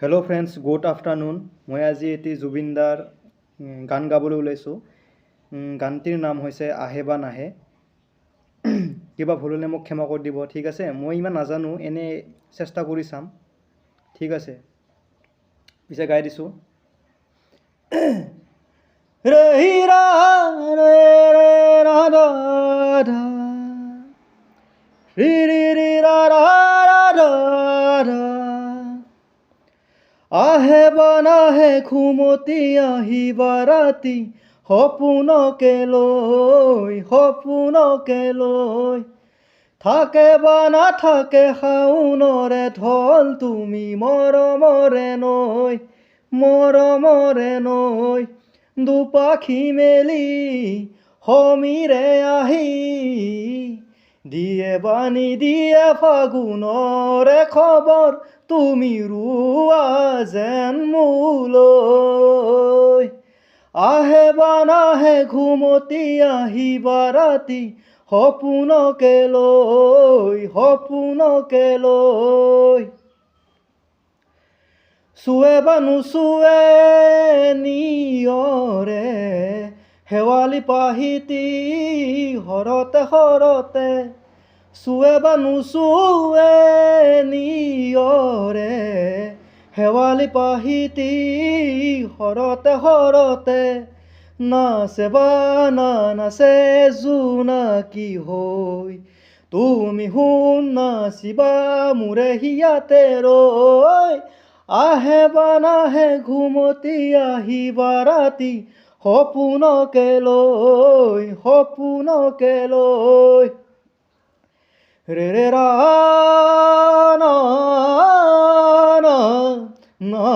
Hello' friends, good afternoon. মই আজি এটি জুবিনদাৰ গান গাবলৈ ওলাইছোঁ। গানটিৰ নাম হৈছে আহে বা নাহে। কিবা ভুল হ'লে মোক ক্ষমা কৰি দিব, ঠিক আছে? মই ইমান নাজানো, এনেই চেষ্টা কৰি চাম, ঠিক আছে? পিছে গাই দিছোঁ। ৰে হি ৰা ৰে ৰে ৰা ধা ধা ৰি ৰি ৰি ৰা ৰা ৰা ধা ধা আহে বা নাহে ঘুমতি আহিবা ৰাতি সপোনকে লৈ থাকে বা নাথাকে শাওনৰে ঢল তুমি মৰমৰে নৈ দুপাখি মেলি সমীৰে আহি দিয়ে বাণী দিয়ে ফাগুনৰে খবৰ তুমি ৰুৱা যেন মোলৈ আহে বা নাহে ঘুমতি আহিবা ৰাতি সপোনকে লৈ চুৱে বা নুচুৱে নিয়ৰে শেৱালি পাহিতি হৰতে চুৱে বা নুচুৱে নিয়ৰে শেৱালি পাহিতি হৰতে নাচে বা নাচে জোনাকী হৈ তুমি শুন নাচিবা মোৰে হিয়াতে ৰৈ আহে বা নাহে ঘুমতি আহিবা ৰাতি সপোনকে লৈ ৰে ৰে ৰা না না না